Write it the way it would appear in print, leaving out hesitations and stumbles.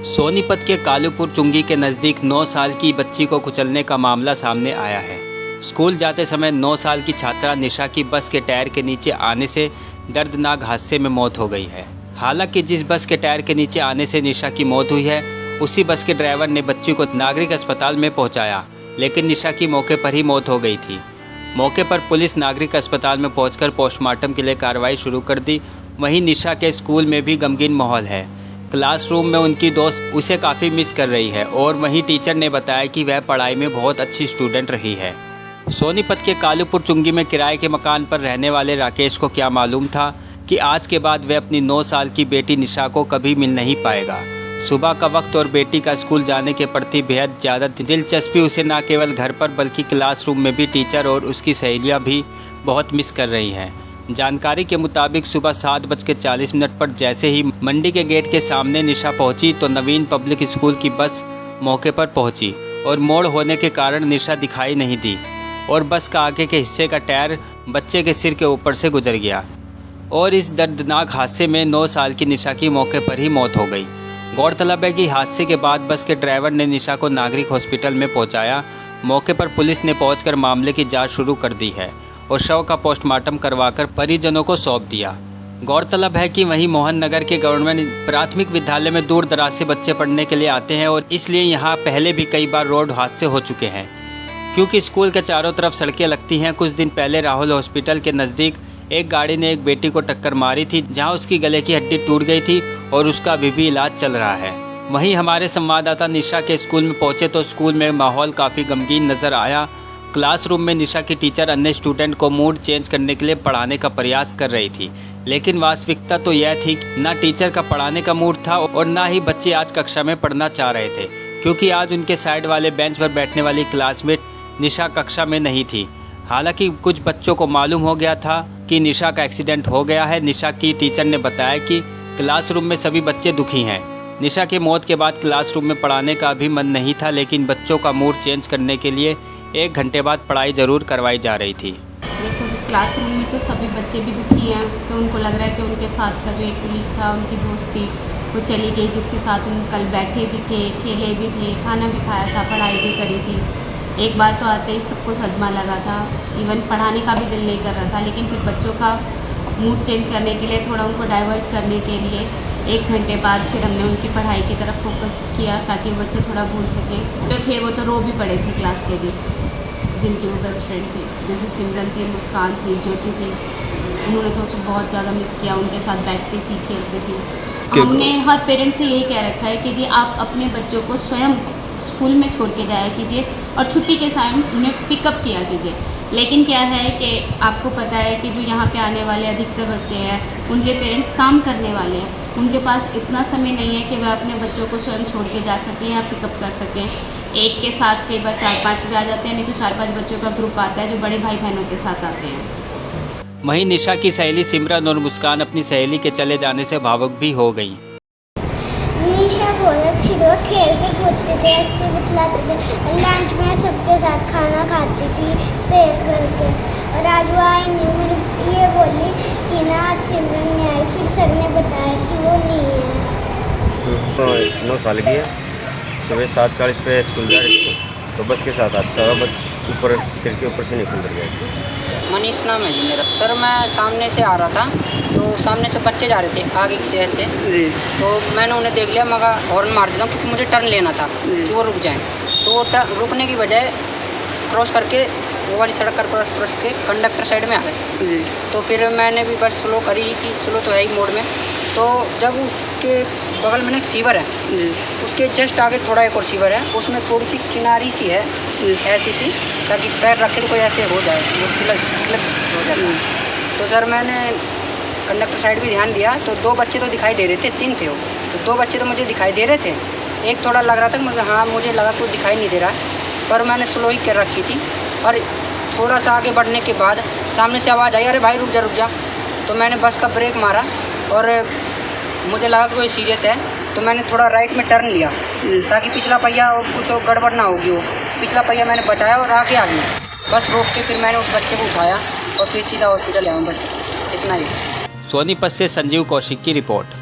सोनीपत के कालूपुर चुंगी के नज़दीक 9 साल की बच्ची को कुचलने का मामला सामने आया है। स्कूल जाते समय 9 साल की छात्रा निशा की बस के टायर के नीचे आने से दर्दनाक हादसे में मौत हो गई है। हालांकि जिस बस के टायर के नीचे आने से निशा की मौत हुई है, उसी बस के ड्राइवर ने बच्ची को नागरिक अस्पताल में पहुंचाया, लेकिन निशा की मौके पर ही मौत हो गई थी। मौके पर पुलिस नागरिक अस्पताल में पहुंचकर पोस्टमार्टम के लिए कार्रवाई शुरू कर दी। वहीं निशा के स्कूल में भी गमगीन माहौल है। क्लासरूम में उनकी दोस्त उसे काफ़ी मिस कर रही है और वहीं टीचर ने बताया कि वह पढ़ाई में बहुत अच्छी स्टूडेंट रही है। सोनीपत के कालूपुर चुंगी में किराए के मकान पर रहने वाले राकेश को क्या मालूम था कि आज के बाद वह अपनी 9 साल की बेटी निशा को कभी मिल नहीं पाएगा। सुबह का वक्त और बेटी का स्कूल जाने के प्रति बेहद ज़्यादा दिलचस्पी उसे न केवल घर पर बल्कि क्लासरूम में भी टीचर और उसकी सहेलियाँ भी बहुत मिस कर रही हैं। जानकारी के मुताबिक सुबह 7:40 पर जैसे ही मंडी के गेट के सामने निशा पहुंची तो नवीन पब्लिक स्कूल की बस मौके पर पहुंची और मोड़ होने के कारण निशा दिखाई नहीं दी और बस का आगे के हिस्से का टायर बच्चे के सिर के ऊपर से गुजर गया और इस दर्दनाक हादसे में 9 साल की निशा की मौके पर ही मौत हो गई। गौरतलब है कि हादसे के बाद बस के ड्राइवर ने निशा को नागरिक हॉस्पिटल में पहुँचाया। मौके पर पुलिस ने पहुँचकर मामले की जाँच शुरू कर दी है और शव का पोस्टमार्टम करवाकर परिजनों को सौंप दिया। गौरतलब है कि वहीं मोहन नगर के गवर्नमेंट प्राथमिक विद्यालय में दूर दराज से बच्चे पढ़ने के लिए आते हैं और इसलिए यहाँ पहले भी कई बार रोड हादसे हो चुके हैं, क्योंकि स्कूल के चारों तरफ सड़कें लगती हैं। कुछ दिन पहले राहुल हॉस्पिटल के नज़दीक एक गाड़ी ने एक बेटी को टक्कर मारी थी, जहाँ उसकी गले की हड्डी टूट गई थी और उसका अभी भी इलाज चल रहा है। वहीं हमारे संवाददाता निशा के स्कूल में पहुँचे तो स्कूल में माहौल काफ़ी गमगीन नज़र आया। क्लासरूम में निशा की टीचर अन्य स्टूडेंट को मूड चेंज करने के लिए पढ़ाने का प्रयास कर रही थी, लेकिन वास्तविकता तो यह थी कि ना टीचर का पढ़ाने का मूड था और ना ही बच्चे आज कक्षा में पढ़ना चाह रहे थे, क्योंकि आज उनके साइड वाले बेंच पर बैठने वाली क्लासमेट निशा कक्षा में नहीं थी। हालांकि कुछ बच्चों को मालूम हो गया था कि निशा का एक्सीडेंट हो गया है। निशा की टीचर ने बताया कि क्लासरूम में सभी बच्चे दुखी हैं। निशा की मौत के बाद क्लासरूम में पढ़ाने का भी मन नहीं था, लेकिन बच्चों का मूड चेंज करने के लिए 1 घंटे बाद पढ़ाई ज़रूर करवाई जा रही थी। देखो, क्लासरूम में तो सभी बच्चे भी दुखी हैं, तो उनको लग रहा है कि उनके साथ का जो एक कुलीग था, उनकी दोस्त थी, वो चली गई, जिसके साथ उन कल बैठे भी थे, खेले भी थे, खाना भी खाया था, पढ़ाई भी करी थी। एक बार तो आते ही सबको सदमा लगा था, इवन पढ़ाने का भी दिल नहीं कर रहा था, लेकिन फिर बच्चों का मूड चेंज करने के लिए, थोड़ा उनको डाइवर्ट करने के लिए 1 घंटे बाद फिर हमने उनकी पढ़ाई की तरफ फोकस किया, ताकि बच्चे थोड़ा भूल सकें। जो थे वो तो रो भी पड़े थे क्लास के भी, जिनकी वो बेस्ट फ्रेंड थी, जैसे सिमरन थी, मुस्कान थी, ज्योति थी। उन्होंने तो उसे बहुत ज़्यादा मिस किया, उनके साथ बैठती थी, खेलती थी। हमने हर पेरेंट्स से यही कह रखा है कि जी आप अपने बच्चों को स्वयं स्कूल में छोड़ के जाया कीजिए और छुट्टी के समय उन्हें पिकअप किया कीजिए। लेकिन क्या है कि आपको पता है कि जो यहाँ पे आने वाले अधिकतर बच्चे हैं, उनके पेरेंट्स काम करने वाले हैं, उनके पास इतना समय नहीं है कि वह अपने बच्चों को स्वयं छोड़ के जा सकें या पिकअप कर सकें। एक के साथ कई बार 4-5 भी आ जाते हैं, नहीं तो 4-5 बच्चों का ग्रुप आता है जो बड़े भाई बहनों के साथ आते हैं। वहीं निशा की सहेली सिमरन और मुस्कान अपनी सहेली के चले जाने से भावुक भी हो गईं। निशा बहुत अच्छी थी, खेलते कूदते थे, हंसते बतलाते थे और लंच में सबके साथ खाना खाती थी शेयर करके। और आज वो आई नहीं, मुझे ये बोली कि ना आज सिमरन नहीं आई, फिर सर ने बताया कि वो नहीं है। तो 9 साल की है, सुबह 7:40 पे स्कूल जा रही थी तो बस के साथ हादसा हुआ, बस ऊपर सिर के ऊपर से निकल गया। मनीष नाम है जी मेरा। सर मैं सामने से आ रहा था, तो सामने से बच्चे जा रहे थे आगे से ऐसे जी, तो मैंने उन्हें देख लिया, मगर हॉर्न मार देता हूँ क्योंकि मुझे टर्न लेना था कि वो रुक जाएं। तो वो रुकने की बजाय क्रॉस करके वो वाली सड़क कर क्रॉस के कंडक्टर साइड में आ गए। तो फिर मैंने भी बस स्लो करी कि स्लो तो है ही मोड में। तो जब उसके बगल में एक सीवर है, उसके जस्ट आगे थोड़ा एक और सीवर है, उसमें थोड़ी सी किनारी सी है ऐसी सी, ताकि पैर रखे तो कोई ऐसे हो जाए, वो स्लिप हो जाए। तो सर मैंने कंडक्टर साइड भी ध्यान दिया तो 2 बच्चे तो दिखाई दे रहे थे, 3 थे वो, तो 2 बच्चे तो मुझे दिखाई दे रहे थे। एक थोड़ा लग रहा था मुझे, हाँ मुझे लगा कोई दिखाई नहीं दे रहा है, पर मैंने स्लो ही कर रखी थी। और थोड़ा सा आगे बढ़ने के बाद सामने से आवाज़ आई, अरे भाई रुक जा। तो मैंने बस का ब्रेक मारा और मुझे लगा कि कोई सीरियस है, तो मैंने थोड़ा राइट में टर्न लिया ताकि पिछला पहिया और कुछ गड़बड़ ना होगी। वो पिछला पहिया मैंने बचाया और आगे आ गया। बस रोक के फिर मैंने उस बच्चे को उठाया और फिर सीधा हॉस्पिटल आया, बस इतना ही। सोनीपत से संजीव कौशिक की रिपोर्ट।